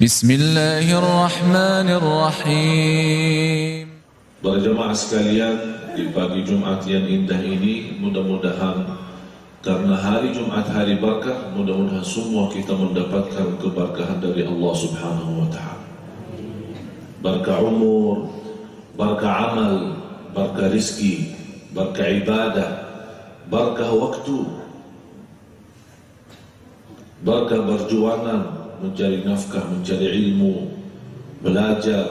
Bismillahirrahmanirrahim. Para jemaah sekalian, di pagi Jumat yang indah ini, mudah-mudahan karena hari Jumat hari berkah, mudah-mudahan semua kita mendapatkan keberkahan dari Allah Subhanahu wa Ta'ala. Berkah umur, berkah amal, berkah rizki, berkah ibadah, berkah waktu, berkah perjuangan mencari nafkah, mencari ilmu, belajar,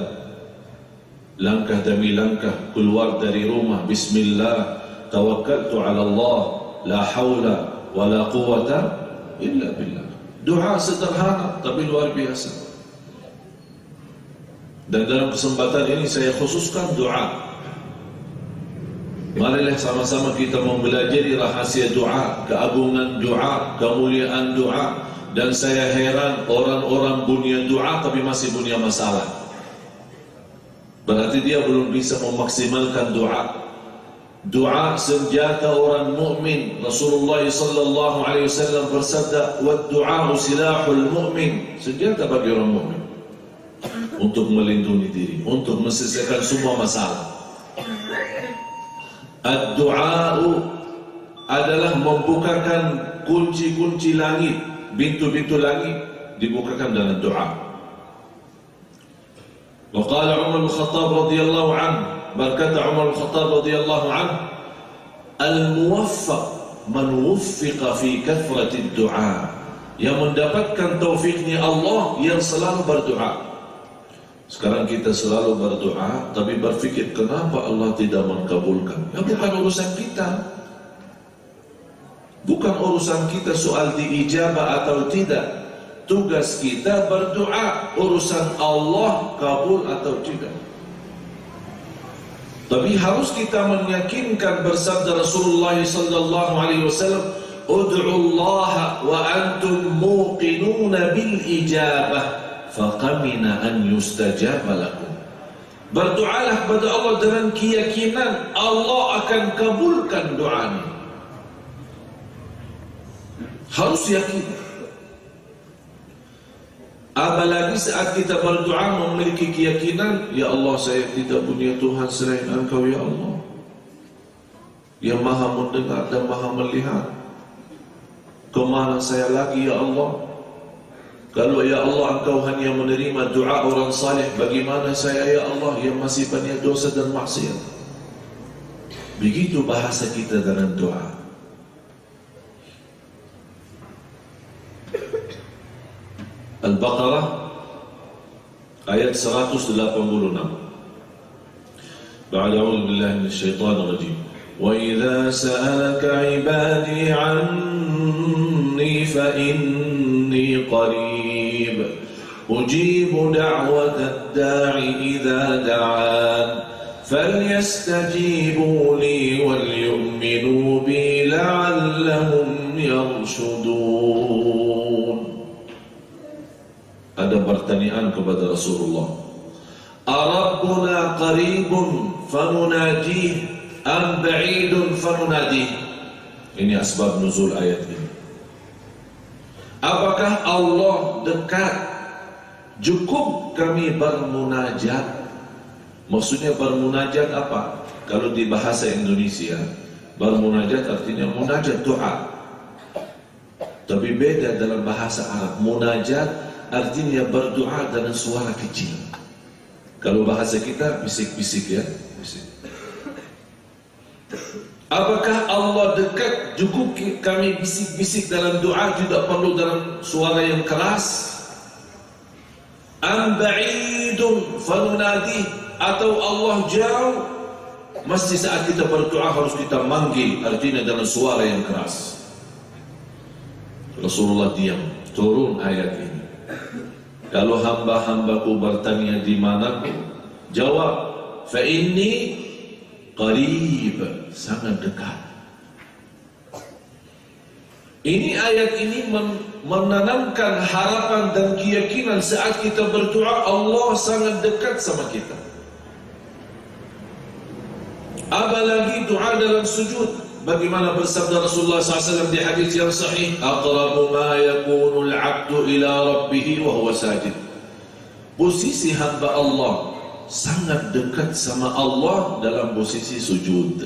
langkah demi langkah keluar dari rumah. Bismillah, tawakkaltu ala Allah, la hawla wa la quwata illa billah. Doa sederhana tapi luar biasa. Dan dalam kesempatan ini saya khususkan doa. Marilah sama-sama kita mempelajari rahasia doa, keagungan doa, kemuliaan doa. Dan saya heran orang-orang punya doa tapi masih punya masalah. Berarti dia belum bisa memaksimalkan doa. Doa senjata orang mukmin. Rasulullah sallallahu alaihi wasallam bersabda, "Wad-du'a silahul mu'min." Senjata bagi orang mukmin untuk melindungi diri, untuk menyelesaikan semua masalah. Ad-du'a adalah membukakan kunci-kunci langit, pintu-pintu langit dibukakan dengan doa. Waqala Umar bin Khattab radhiyallahu anhu, berkata Umar bin Khattab radhiyallahu anhu, al-muwaffaq man wuffiqa fi kathrati ad-du'a. Yang mendapatkan taufiknya Allah yang selalu berdoa. Sekarang kita selalu berdoa tapi berfikir kenapa Allah tidak mengabulkan. Ya bukan urusan kita. Bukan urusan kita soal diijabah atau tidak. Tugas kita berdoa, urusan Allah kabul atau tidak. Tapi harus kita meyakinkan bersabda Rasulullah sallallahu alaihi wasallam, "Ud'u Allah wa antum muqinuna bil ijabah, faqamina an yustajaba lakum." Berdoalah kepada Allah dengan keyakinan Allah akan kabulkan doanya. Harus yakin. Apalagi saat kita berdoa memiliki keyakinan, ya Allah, saya tidak punya Tuhan selain Engkau ya Allah, yang maha mendengar dan maha melihat. Kemana saya lagi ya Allah? Kalau ya Allah Engkau hanya menerima doa orang saleh, bagaimana saya ya Allah yang masih banyak dosa dan maksiat? Begitu bahasa kita dalam doa. Al-Baqarah ayat 186. Ba'da a'udzu billahi minasy syaithanir rajim. Wa idza sa'alaka 'ibadi 'anni fa inni qarib ujibu da'watad da'i idza da'an falyastajibu li wal yu'minu bi la'allahum yarshudun. Ada pertanyaan kepada Rasulullah, Arabbuna qaribun fanunajih am ba'idun fanunadih? Ini asbab nuzul ayat ini. Apakah Allah dekat? Cukup kami bermunajat. Maksudnya bermunajat apa? Kalau di bahasa Indonesia, bermunajat artinya munajat doa. Tapi beda dalam bahasa Arab. Munajat artinya berdoa dengan suara kecil. Kalau bahasa kita bisik-bisik ya, bisik. Apakah Allah dekat? Cukup kami bisik-bisik dalam doa, tidak perlu dalam suara yang keras. Am ba'idun fanunadi, atau Allah jauh, mesti saat kita berdoa harus kita manggil, artinya dalam suara yang keras. Rasulullah diam, turun ayat ini. Kalau hamba-hambaku bertanya di manaku, jawab, fa inni qarib, sangat dekat. Ini ayat ini menanamkan harapan dan keyakinan saat kita berdoa Allah sangat dekat sama kita. Apalagi doa dalam sujud. Bagaimana bersabda Rasulullah SAW di hadis yang sahih, aqrabu ma yakunu al-'abdu ila rabbih wa huwa sajid. posisi hamba Allah sangat dekat sama Allah dalam posisi sujud.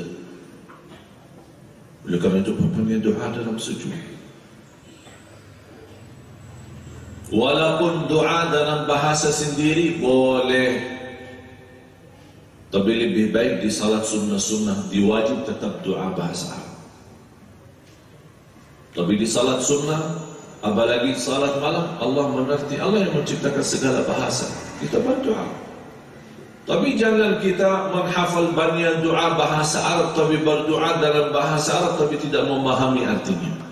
Oleh kerana itu pentingnya doa dalam sujud. Walaupun doa dalam bahasa sendiri boleh, tapi lebih baik di salat sunnah-sunnah diwajib tetap doa bahasa Arab. Tapi di salat sunnah, apalagi salat malam, Allah mengerti, Allah yang menciptakan segala bahasa. Kita berdoa. Tapi jangan kita menghafal banyak doa bahasa Arab, tapi berdoa dalam bahasa Arab, tapi tidak memahami artinya.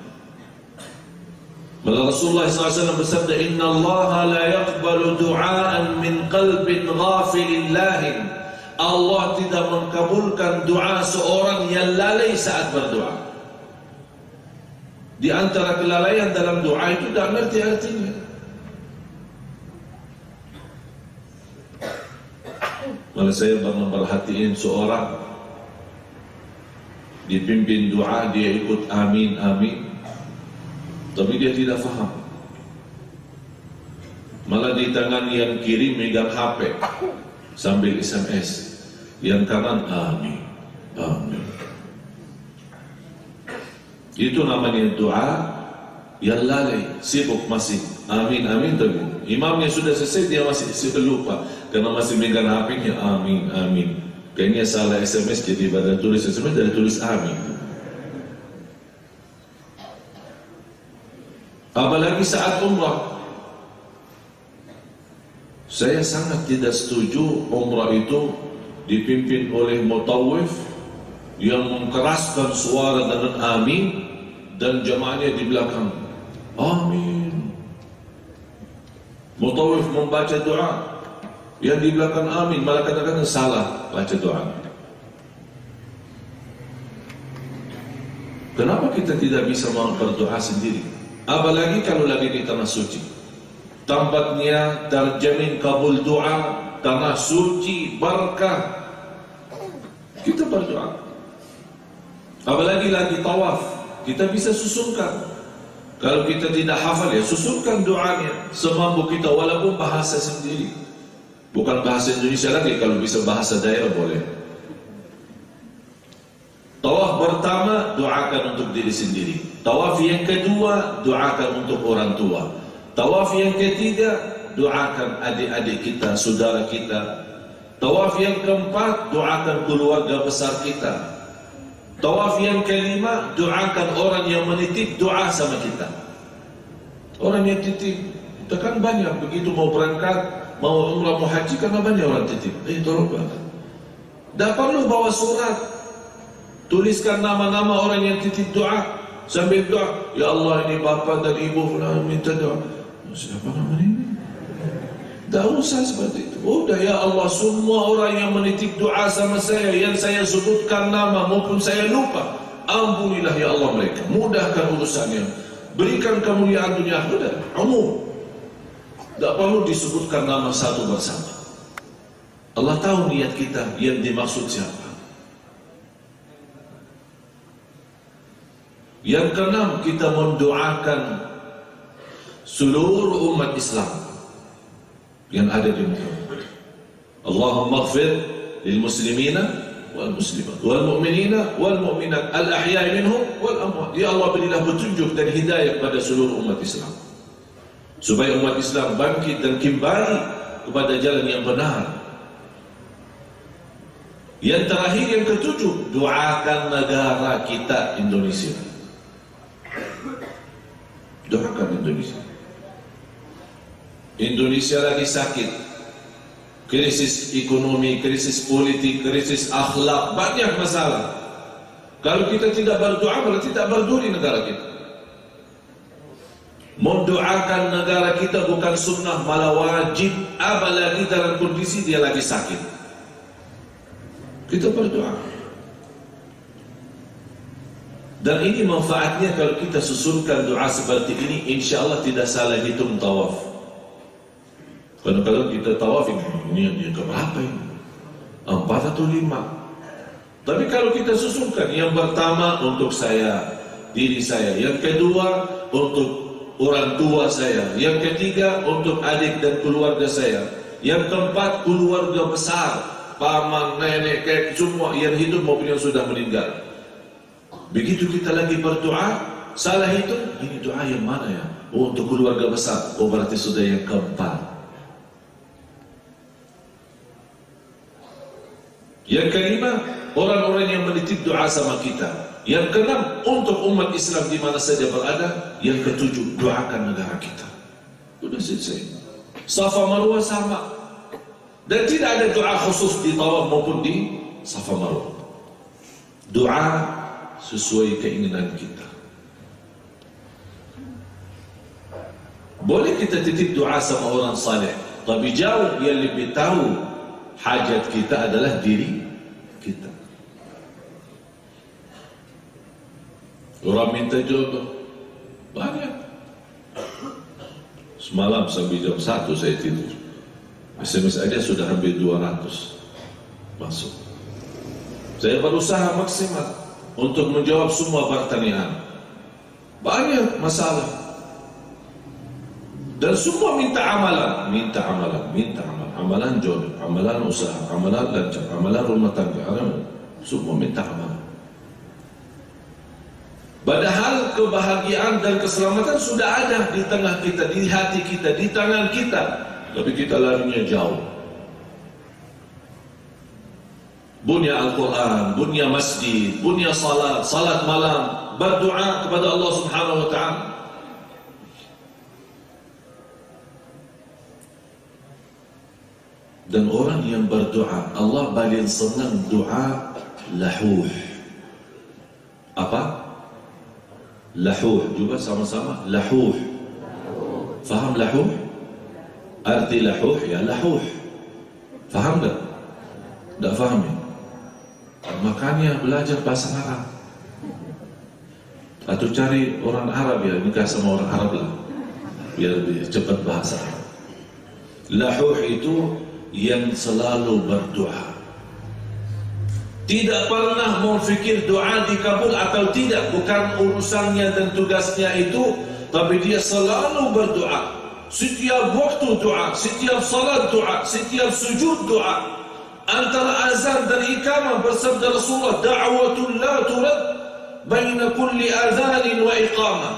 Malah Rasulullah SAW bersabda, Inna Allah la yaqbalu du'aan min qalbin ghafilin lahin. Allah tidak mengkabulkan doa seorang yang lalai saat berdoa. Di antara kelalaian dalam doa itu tidak mengerti artinya. Malah saya pernah perhatiin seorang dipimpin doa, dia ikut amin, amin, tapi dia tidak faham. Malah di tangan yang kiri megang HP sambil SMS, yang kanan amin, amin. Itu namanya doa yang lalai, sibuk masih amin, amin, tapi imamnya sudah selesai, dia masih lupa karena masih megang HP-nya amin, amin. Kayaknya salah SMS, jadi pada tulis SMS dari tulis amin. Apalagi saat umrah, saya sangat tidak setuju umrah itu dipimpin oleh mutawif yang mengeraskan suara dengan amin dan jamaahnya di belakang amin. Mutawif membaca doa, yang di belakang amin, malah kadang-kadang salah baca doa. Kenapa kita tidak bisa berdoa sendiri? Apalagi kalau lagi di tanah suci, tempatnya terjamin kabul doa, tanah suci, berkah, kita berdoa. Apalagi lagi tawaf, kita bisa susunkan. Kalau kita tidak hafal, ya susunkan doanya semampu kita, walaupun bahasa sendiri, bukan bahasa Indonesia lagi. Kalau bisa bahasa daerah boleh. Tawaf pertama, doakan untuk diri sendiri. Tawaf yang kedua, doakan untuk orang tua. Tawaf yang ketiga, doakan adik-adik kita, saudara kita. Tawaf yang keempat, doakan keluarga besar kita. Tawaf yang kelima, doakan orang yang menitip doa sama kita. Orang yang titip, kita kan banyak, begitu mau berangkat, mau umrah, mau haji, karena banyak orang titip. Tolong banget. Tak perlu bawa surat, tuliskan nama-nama orang yang titip doa, sambil doa, ya Allah ini bapak dan ibu minta doa. Siapa nama ini? Tak usah seperti itu. Udah, ya Allah, semua orang yang menitip doa sama saya, yang saya sebutkan nama maupun saya lupa, ampunilah ya Allah mereka, mudahkan urusannya, berikan kemuliaan dunia akhirat. Umum, tak perlu disebutkan nama satu bersama. Allah tahu niat kita, yang dimaksud siapa. Yang keenam, kita mendoakan seluruh umat Islam yang ada di muka. Allahumma ighfir lil muslimina wal muslimat wal mu'minina wal mu'minat al ahya'i minhum wal amwat. Ya Allah, berilah petunjuk dan hidayah kepada seluruh umat Islam, supaya umat Islam bangkit dan kembali kepada jalan yang benar. Yang terakhir, yang ketujuh, doakan negara kita Indonesia. Doakan Indonesia. Indonesia lagi sakit, krisis ekonomi, krisis politik, krisis akhlak, banyak masalah. Kalau kita tidak berdoa, berarti tidak berduri negara kita. Mendoakan negara kita bukan sunnah, malah wajib, apalagi dalam kondisi dia lagi sakit. Kita berdoa. Dan ini manfaatnya kalau kita susunkan doa seperti ini, insya Allah tidak salah hitung tawaf. Karena kalau kita tawaf ini keberapa ini? 4 atau 5. Tapi kalau kita susunkan, yang pertama untuk saya, diri saya, yang kedua untuk orang tua saya, yang ketiga untuk adik dan keluarga saya, Yang keempat, keluarga besar, paman, nenek, kakek, semua yang hidup maupun yang sudah meninggal. Begitu kita lagi berdoa, salah itu, ini doa yang mana ya? Oh, untuk keluarga besar. Oh, berarti sudah yang keempat. Yang kelima, orang-orang yang menitip doa sama kita. Yang keenam, untuk umat Islam di mana saja berada. Yang ketujuh, doakan negara kita. Sudah selesai. Safa Marwah sama. Dan tidak ada doa khusus di tawaf maupun di Safa Marwah. Doa sesuai keinginan kita. Boleh kita titip doa sama orang saleh, tapi jauh yang lebih tahu hajat kita adalah diri kita. Orang minta jodoh banyak. Semalam sampai jam 1 saya tidur. SMS aja sudah hampir 200 masuk. Saya berusaha maksimal untuk menjawab semua pertanyaan. Banyak masalah. Dan semua minta amalan, amalan jodoh, amalan usaha, amalan lancar, amalan rumah tangga, semua minta amalan. Padahal kebahagiaan dan keselamatan sudah ada di tengah kita, di hati kita, di tangan kita, tapi kita larinya jauh. Bunya Al-Quran, bunya masjid, bunya salat malam, berdoa kepada Allah Subhanahu Wa Taala. Dan orang yang berdoa, Allah paling senang doa lahuh. Apa? Lahuh, juga sama-sama lahuh. Faham lahuh? Arti lahuh ya lahuh. Faham tak? Tak faham ya? Makanya belajar bahasa Arab. Atau cari orang Arab ya, nikah sama orang Arab lah, biar lebih cepat bahasa Arab. Lahuh itu yang selalu berdoa, tidak pernah memfikir doa dikabul atau tidak, bukan urusannya dan tugasnya itu, tapi dia selalu berdoa. Setiap waktu doa, setiap salat doa, setiap sujud doa. Antara azan dan iqamah bersabda Rasulullah, da'watun la turad baina kulli adzanin wa iqamah.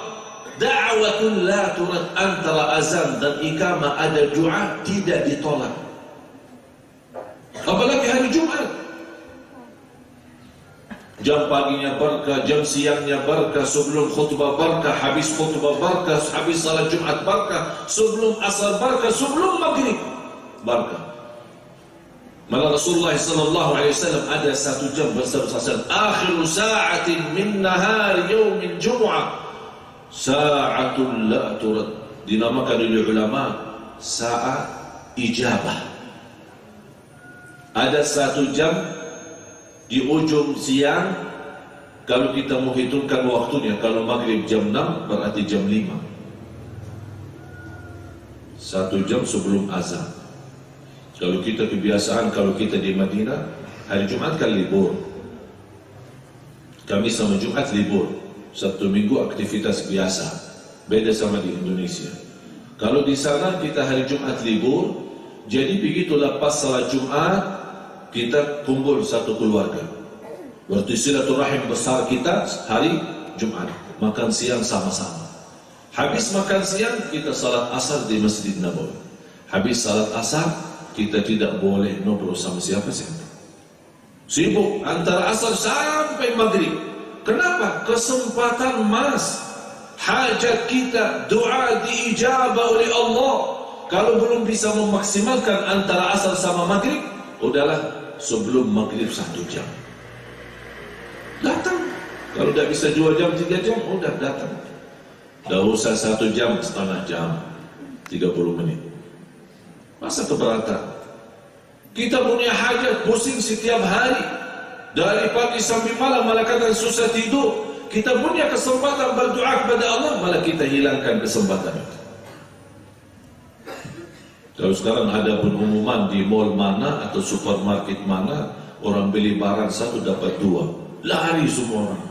Da'watun la turad, antara azan dan iqamah ada doa tidak ditolak. Apalagi hari Jumat, jam paginya berkah, jam siangnya berkah, sebelum khutbah berkah, habis khutbah berkah, habis salat Jumat berkah, sebelum asar berkah, sebelum maghrib berkah. Malah Rasulullah sallallahu alaihi wasallam ada satu jam bersabda, akhiru sa'atin min nahar yaumin jumu'ah sa'atul la turad, dinamakan oleh ulama saat ijabah. Ada satu jam di ujung siang, kalau kita mau hitungkan waktunya, kalau maghrib jam 6 berarti jam 5. Satu jam sebelum azan. Kalau kita kebiasaan, kalau kita di Madinah, hari Jumat kan libur, Kamis sama Jumat libur, Sabtu Minggu aktivitas biasa, beda sama di Indonesia. Kalau di sana kita hari Jumat libur, jadi begitu lepas salat Jumat kita kumpul satu keluarga, berarti silaturahim besar kita hari Jumat, makan siang sama-sama. Habis makan siang kita salat asar di Masjid Nabawi. Habis salat asar kita tidak boleh ngobrol sama siapa-siapa, sibuk antara asar sampai maghrib. Kenapa? Kesempatan emas, hajat kita, doa diijabah oleh Allah. Kalau belum bisa memaksimalkan antara asar sama maghrib, udahlah sebelum maghrib 1 jam datang. Kalau tidak bisa 2 jam 3 jam, udah datang. Tidak usah 1 jam, setengah jam, 30 menit. Masa keberatan? Kita punya hajat pusing setiap hari, dari pagi sampai malam, malah kadang susah tidur. Kita punya kesempatan berdoa kepada Allah, malah kita hilangkan kesempatan itu. Kalau sekarang ada pengumuman di mall mana atau supermarket mana, orang beli barang 1 dapat 2, lari semua orang.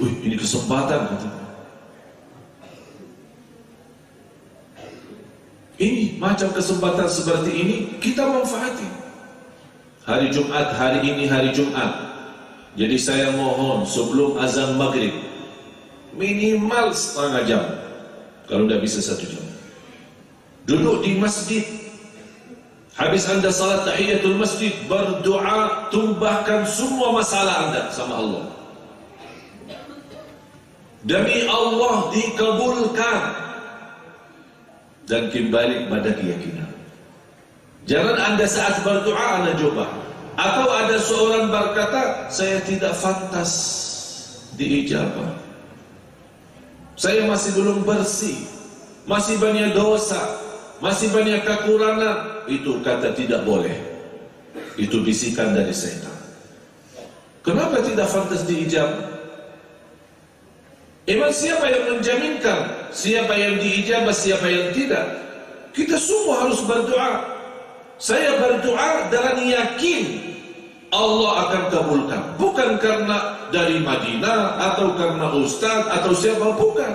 Wih, ini kesempatan. Ini macam kesempatan seperti ini kita manfaati. Hari Jumat, hari ini hari Jumat. Jadi saya mohon sebelum azan maghrib minimal setengah jam, kalau tidak bisa 1 jam, duduk di masjid. Habis anda salat tahiyatul masjid, berdoa, tumbahkan semua masalah anda sama Allah. Demi Allah dikabulkan. Dan kembali pada keyakinan. Jangan anda saat berdoa anda coba, atau ada seorang berkata saya tidak pantas diijabah, saya masih belum bersih, masih banyak dosa, masih banyak kekurangan. Itu kata tidak boleh. Itu bisikan dari setan. Kenapa tidak pantas diijabah? Emang siapa yang menjaminkan siapa yang diijabah, siapa yang tidak? Kita semua harus berdoa. Saya berdoa dengan yakin Allah akan kabulkan. Bukan karena dari Madinah atau karena ustaz atau siapa, bukan.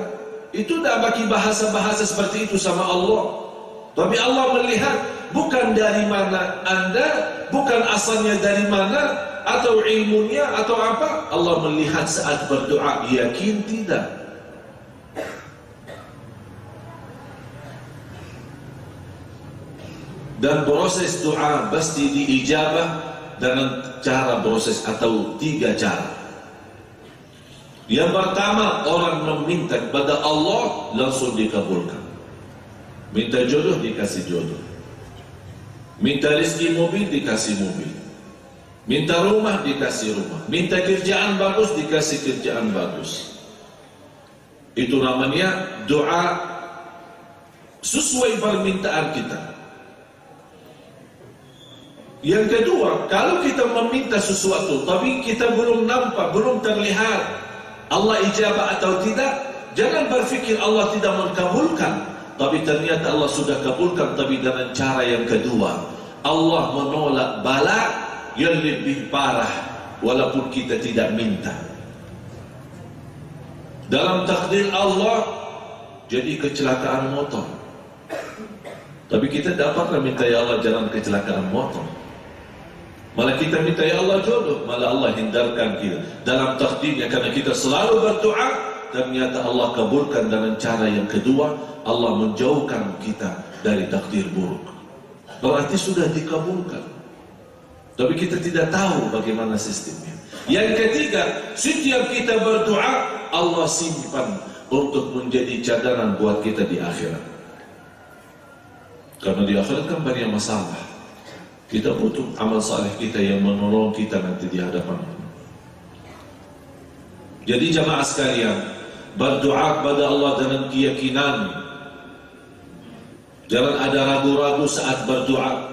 Itu tidak bagi bahasa-bahasa seperti itu sama Allah. Tapi Allah melihat bukan dari mana anda, bukan asalnya dari mana, atau ilmunya atau apa. Allah melihat saat berdoa yakin tidak. Dan proses doa pasti diijabah dengan cara proses atau 3 cara. Yang pertama, orang meminta kepada Allah langsung dikabulkan. Minta jodoh dikasih jodoh, minta rezeki mobil dikasih mobil, minta rumah dikasih rumah, minta kerjaan bagus dikasih kerjaan bagus. Itu namanya doa sesuai permintaan kita. Yang kedua, kalau kita meminta sesuatu tapi kita belum nampak, belum terlihat Allah ijabah atau tidak, jangan berfikir Allah tidak mengabulkan. Tapi ternyata Allah sudah kabulkan, tapi dengan cara yang kedua. Allah menolak bala yang lebih parah walaupun kita tidak minta. Dalam takdir Allah jadi kecelakaan motor, tapi kita dapatlah minta ya Allah jangan kecelakaan motor. Malah kita minta ya Allah jodoh, malah Allah hindarkan kita. Dalam takdirnya karena kita selalu berdoa, ternyata Allah kabulkan dengan cara yang kedua. Allah menjauhkan kita dari takdir buruk. Berarti sudah dikabulkan, tapi kita tidak tahu bagaimana sistemnya. Yang ketiga, setiap kita berdoa Allah simpan untuk menjadi cadangan buat kita di akhirat. Karena di akhirat kan banyak masalah. Kita butuh amal saleh kita yang menolong kita nanti di hadapan. Jadi jamaah sekalian, berdoa kepada Allah dengan keyakinan. Jangan ada ragu-ragu saat berdoa.